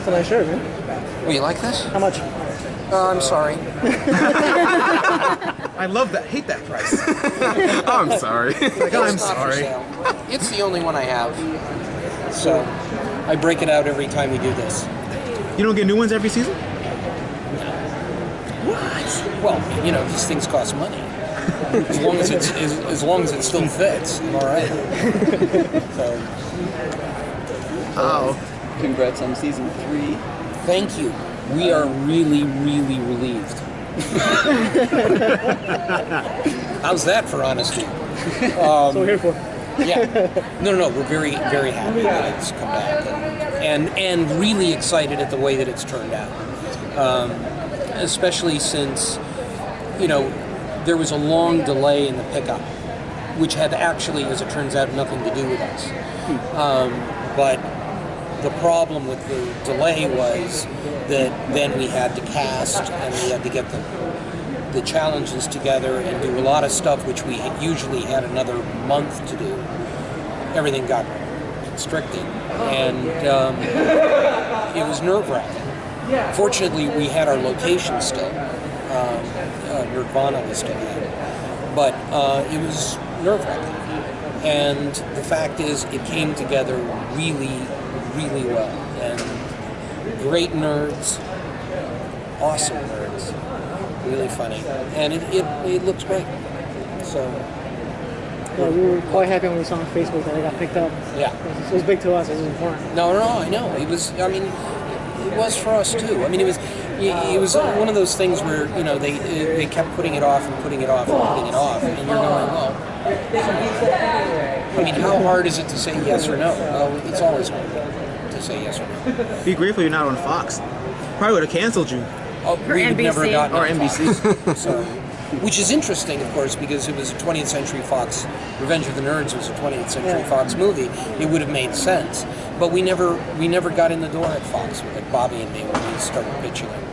It's a nice shirt, man. Oh, you like this? How much? I'm sorry. I love that. Hate that price. I'm sorry. Like, I'm It's not for sorry. sale. It's the only one I have. So I break it out every time we do this. You don't get new ones every season? Well, you know, these things cost money. As long as it still fits, I'm all right. So, Oh. Congrats on season 3. thank you. We are really, really relieved. How's that for honesty? So we're here for. Yeah. No. We're very, very happy that it's come back, and really excited at the way that it's turned out. Especially since, you know, there was a long delay in the pickup, which had actually, as it turns out, nothing to do with us. But the problem with the delay was that then we had to cast and we had to get the challenges together and do a lot of stuff which we usually had another month to do. Everything got constricted, and it was nerve-wracking. Fortunately, we had our location still. Nirvana was still there. But it was nerve-wracking. And the fact is, it came together really, really well. And great nerds, awesome nerds, really funny. And it looks great. So, Yeah, we were quite happy when we saw on Facebook that it got picked up. yeah. It was big to us. It was important. No, I know. It was, I mean, it was for us too. I mean, it was one of those things where, you know, they kept putting it off and putting it off and putting it off, and you're going, well, I mean, how hard is it to say yes or no? Well, it's always hard to say yes or no. Be grateful you're not on Fox. Probably would have canceled you. Oh, we would never gotten Or on NBC. Fox. So, which is interesting, of course, because it was a 20th Century Fox. Revenge of the Nerds was a 20th Century Fox movie. It would have made sense, but we never got in the door at Fox, like Bobby and me, when we started pitching it.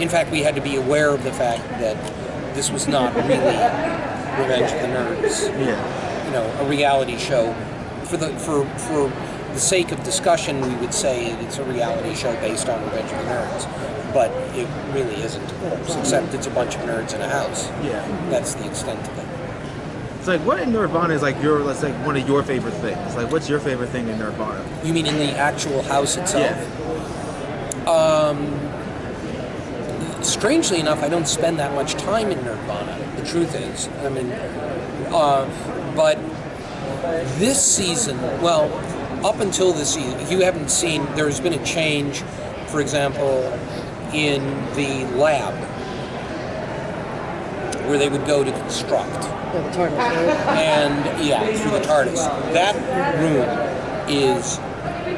In fact, we had to be aware of the fact that this was not really Revenge of the Nerds. Yeah. You know, a reality show. For the sake of discussion, we would say it's a reality show based on Revenge of the Nerds, but it really isn't, of course, except it's a bunch of nerds in a house. Yeah. That's the extent of it. It's like, what in Nirvana is like one of your favorite things? Like, what's your favorite thing in Nirvana? You mean in the actual house itself? Yeah. Strangely enough, I don't spend that much time in Nirvana. The truth is, I mean, but this season, well, up until this season, if you haven't seen, there's been a change, for example, in the lab, where they would go to construct. Yeah, the TARDIS, right? And, through the TARDIS. That room is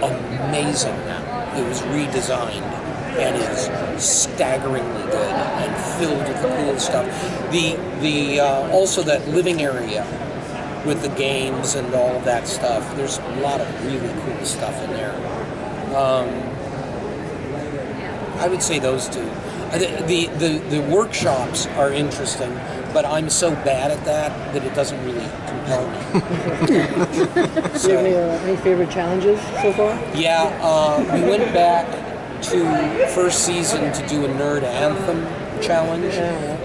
amazing now. It was redesigned and is staggeringly good and filled with the cool stuff. Also that living area with the games and all of that stuff. There's a lot of really cool stuff in there. I would say those two. The workshops are interesting, but I'm so bad at that it doesn't really compel me. Do you have any favorite challenges so far? Yeah, we went back to first season to do a Nerd Anthem challenge,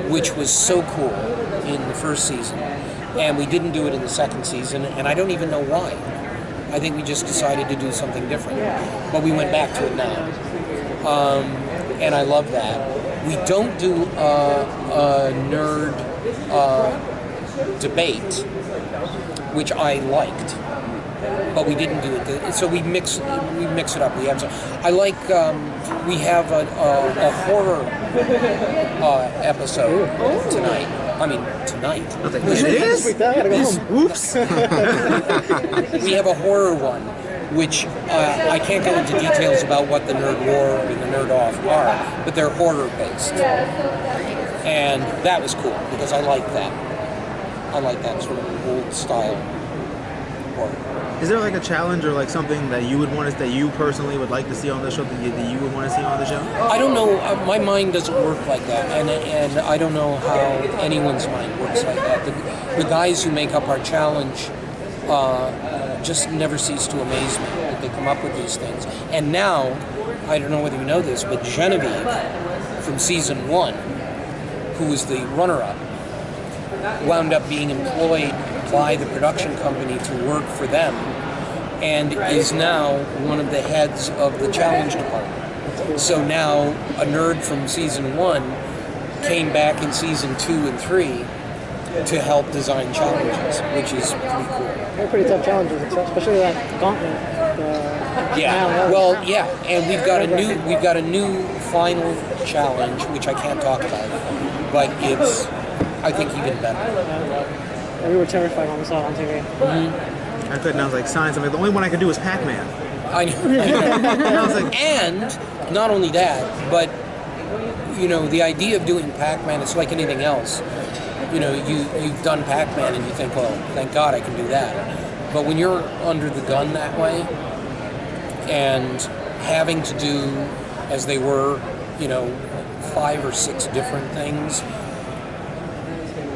which was so cool in the first season. And we didn't do it in the second season, and I don't even know why. I think we just decided to do something different. But we went back to it now. And I love that. We don't do a nerd debate, which I liked, but we didn't do it. So we mix it up. We have we have a horror episode tonight. I mean, tonight. Oops. We have a horror one, which I can't go into details about what the Nerd War and the Nerd Off are, but they're horror-based. And that was cool, because I like that. I like that sort of old-style horror. Is there like a challenge or like something that you would want to, that you personally would like to see on the show, that you would want to see on the show? I don't know. My mind doesn't work like that, and I don't know how anyone's mind works like that. The guys who make up our challenge just never cease to amaze me. They come up with these things. And now, I don't know whether you know this, but Genevieve from season 1, who was the runner-up, wound up being employed by the production company to work for them, and is now one of the heads of the challenge department. So now a nerd from season 1 came back in season 2 and 3 to help design challenges, which is pretty cool. They're pretty tough challenges, especially that gauntlet. And we've got a new final challenge, which I can't talk about, but it's, I think, even better. We were terrified when we saw it on TV. Mm-hmm. I couldn't. I was like, science. I'm like, the only one I could do is Pac-Man. I know. And I was like, and not only that, but you know, the idea of doing Pac-Man, it's like anything else. You know, you've done Pac-Man and you think, well, thank God I can do that. But when you're under the gun that way and having to do, as they were, you know, 5 or 6 different things.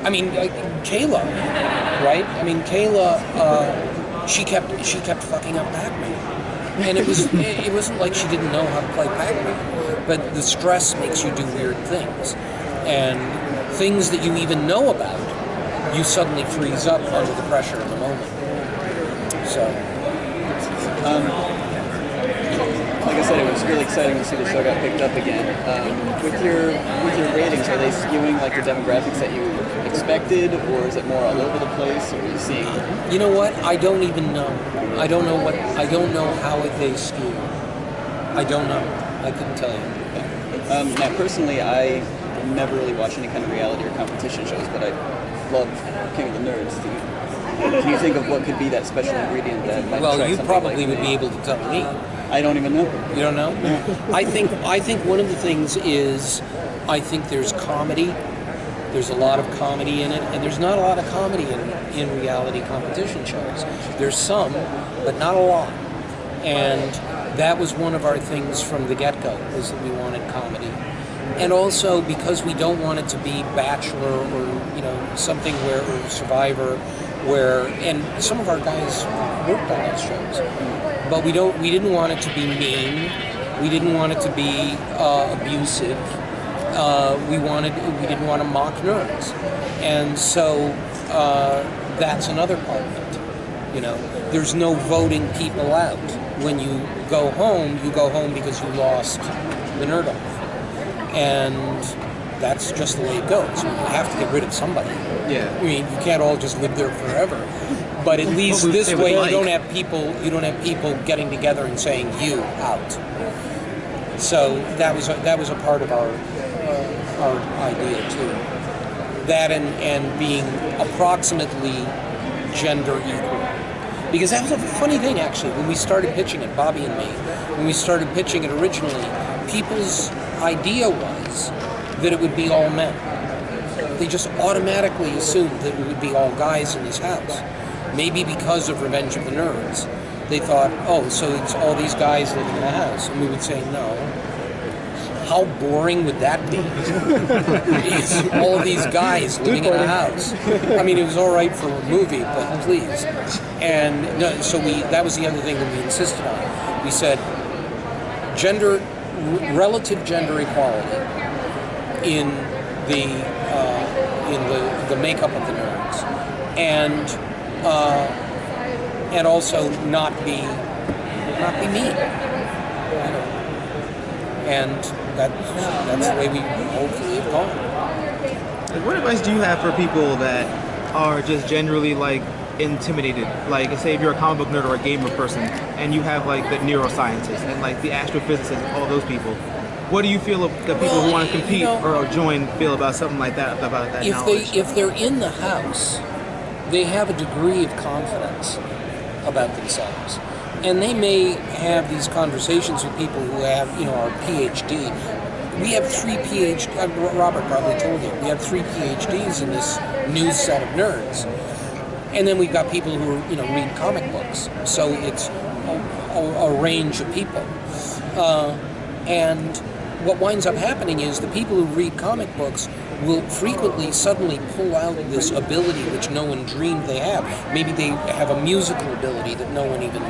I mean, Kayla, right? I mean, Kayla, she kept fucking up Pac-Man, and it wasn't like she didn't know how to play Pac-Man, but the stress makes you do weird things, and things that you even know about, you suddenly freeze up under the pressure of the moment. So, like I said, it was really exciting to see the show got picked up again. With your ratings, are they skewing like the demographics that you expected, or is it more all over the place? Or are you seeing? You know what? I don't even know. I don't know how they skew. I don't know. I couldn't tell you. Now, personally, I never really watch any kind of reality or competition shows, but I love King of the Nerds. Can you think of what could be that special ingredient that might Well, attract you somebody probably like would be able to tell me. I don't even know. You don't know? I think one of the things is, I think there's comedy. There's a lot of comedy in it, and there's not a lot of comedy in reality competition shows. There's some, but not a lot. And that was one of our things from the get-go, was that we wanted comedy. And also because we don't want it to be Bachelor or, you know, something where, or Survivor, where, and some of our guys worked on those shows, but we didn't want it to be mean. We didn't want it to be abusive. We didn't want to mock nerds, and so that's another part of it. You know, there's no voting people out. When you go home because you lost the nerd off, and that's just the way it goes. You have to get rid of somebody. yeah. I mean, you can't all just live there forever. But at least this way, you don't have people getting together and saying you out. So that was a part of our idea too. That and being approximately gender equal. Because that was a funny thing, actually, when we started pitching it, Bobby and me, when we started pitching it originally, people's idea was that it would be all men. They just automatically assumed that it would be all guys in his house. Maybe because of Revenge of the Nerds. They thought, oh, so it's all these guys living in the house. And we would say, no. How boring would that be? It's all these guys living in a house. I mean, it was all right for a movie, but please. And no, so that was the other thing that we insisted on. We said, relative gender equality in the makeup of the nerds, and also not be mean. And that's the way we hopefully have gone. What advice do you have for people that are just generally like intimidated? Like, say if you're a comic book nerd or a gamer person, and you have like the neuroscientists and like the astrophysicists and all those people. What do you feel the people who want to compete or join feel about something like that? About that knowledge? If they're in the house, they have a degree of confidence about themselves. And they may have these conversations with people who have, are PhD. We have 3 PhD. Robert probably told you. We have 3 PhDs in this new set of nerds. And then we've got people who read comic books. So it's a range of people. And what winds up happening is the people who read comic books will frequently suddenly pull out this ability which no one dreamed they have. Maybe they have a musical ability that no one even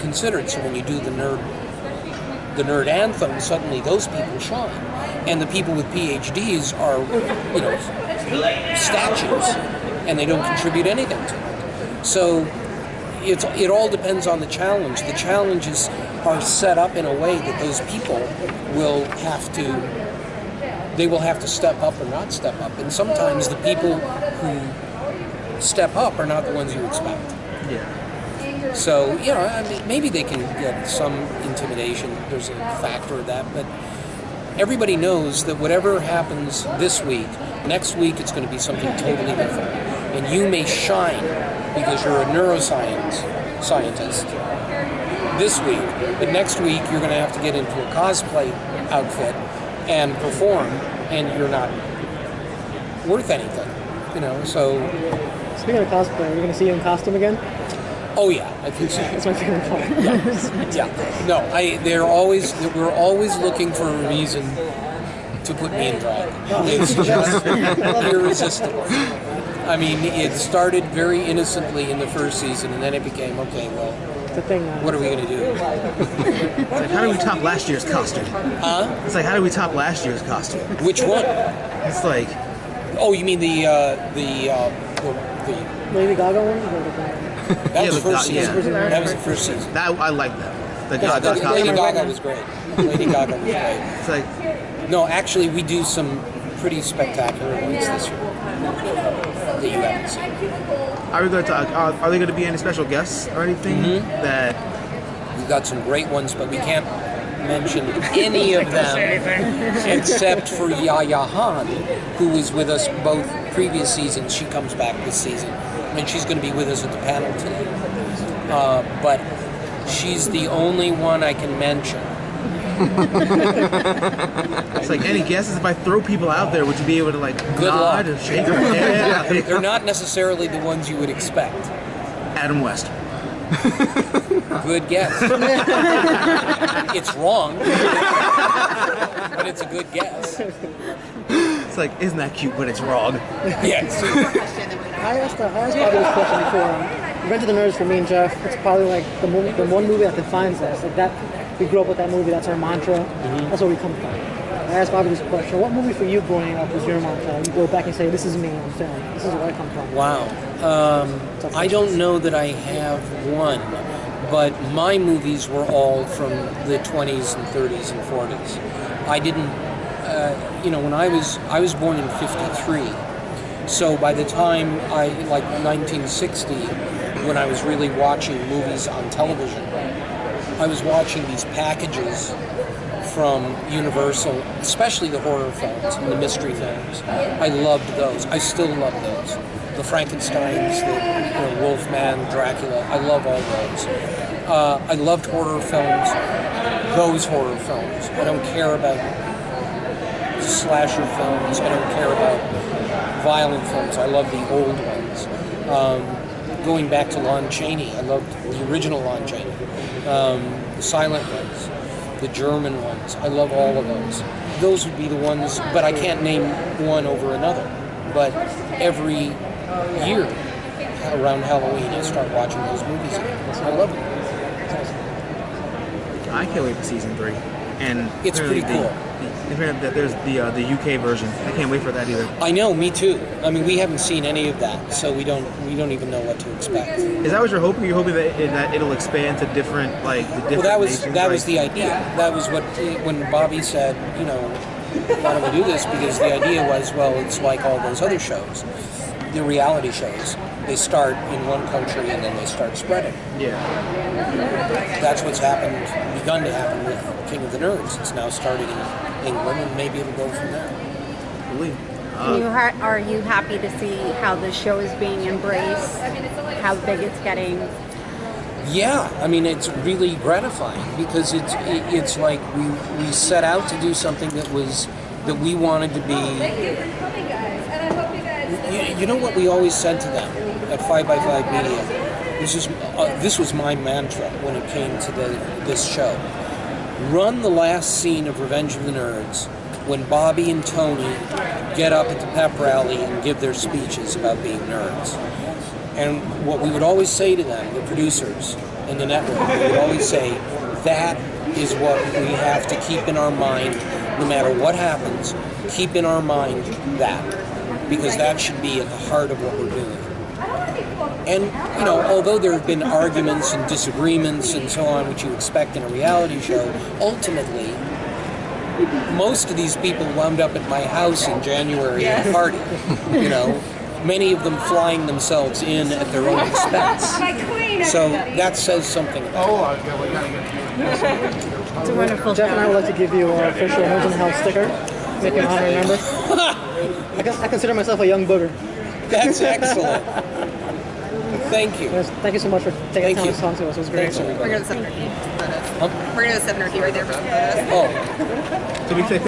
considered. So when you do the nerd anthem, suddenly those people shine, and the people with PhDs are, you know, statues, and they don't contribute anything to it. So it all depends on the challenge. The challenges are set up in a way that those people will have to step up or not step up, and sometimes the people who step up are not the ones you expect. Yeah. So, you know, I mean, maybe they can get some intimidation. There's a factor of that, but everybody knows that whatever happens this week, next week it's going to be something totally different. And you may shine because you're a scientist this week, but next week you're going to have to get into a cosplay outfit and perform, and you're not worth anything, you know. So, Speaking of cosplay, are you going to see you in costume again? oh yeah, I think so. That's my favorite part. Yeah. No, we're always looking for a reason to put me in drag. It's just irresistible. I mean, it started very innocently in the first season, and then it became, okay, well, It's a thing now. what are we going to do? It's like, how do we top last year's costume? Huh? It's like, how do we top last year's costume? Which one? It's like, Oh, you mean the Lady Gaga one? Or the- that Yeah, was the first yeah. season. That was the first season. that I like that. The Yeah, Gaga Lady costume. Gaga was great. Lady Gaga was great. It's like, No, actually, we do some pretty spectacular ones this year that you haven't seen. are we going to talk? Are they going to be any special guests or anything that? We've got some great ones, but we can't mention any of them except for Yaya Han, who was with us both previous seasons. She comes back this season, and she's going to be with us at the panel today. But she's the only one I can mention. It's like, any guesses? If I throw people out there, would you be able to like Good nod luck. or shake their head? They're not necessarily the ones you would expect. Adam West. Good guess. It's wrong, but it's a good guess. It's like, isn't that cute? But it's wrong. Yes. I asked Bobby this question before. Revenge of the Nerds for me and Jeff, it's probably like the one movie that defines us. Like that, we grew up with that movie. That's our mantra. That's where we come from. I asked Bobby this question: what movie for you growing up was your mantra? You go back and say, "This is me on film. This is where I come from." Wow. I don't know that I have one, but my movies were all from the 20s and 30s and 40s. I didn't, when I was born in '53, so by the time like 1960, when I was really watching movies on television, I was watching these packages from Universal, especially the horror films and the mystery films. I loved those. I still love those. The Frankensteins, the Wolfman, Dracula. I love all those. I loved horror films. Those horror films. I don't care about slasher films. I don't care about violent films. I love the old ones. Going back to Lon Chaney, I loved the original Lon Chaney. The silent ones, the German ones. I love all of those. Those would be the ones, but I can't name one over another. But every year around Halloween, I start watching those movies again. I love them. I can't wait for season 3. And It's pretty cool. That there's the UK version. I can't wait for that either. I know, me too. I mean, we haven't seen any of that, so we don't even know what to expect. Is that what you're hoping? You're hoping that it'll expand to different the different Well, that was nations, the idea. That was what when Bobby said, why don't we do this? Because the idea was, well, it's like all those other shows, the reality shows. They start in one country and then they start spreading. Yeah. That's what's begun to happen with King of the Nerds. It's now starting in England, and maybe it'll go from there. Believe. Are you happy to see how the show is being embraced, how big it's getting? Yeah, I mean, it's really gratifying because it's like we set out to do something that we wanted to be. You know what we always said to them at 5x5 Media? This was my mantra when it came to this show. Run the last scene of Revenge of the Nerds when Bobby and Tony get up at the pep rally and give their speeches about being nerds. And what we would always say to them, the producers, and the network, we would always say that is what we have to keep in our mind no matter what happens. Keep in our mind that, because that should be at the heart of what we're doing. And, although there have been arguments and disagreements and so on, which you expect in a reality show, ultimately, most of these people wound up at my house in January at a party, many of them flying themselves in at their own expense. So that says something about it. It's a wonderful Jeff and I show. would like to give you our official Homes in the House sticker. Make you an honorary member. I consider myself a young booger. That's excellent. Thank you. Yes, thank you so much for taking the time Thank you. to talk to us. It was great. Thanks, everybody. We're going to 7 right there for some photos. Oh. So we say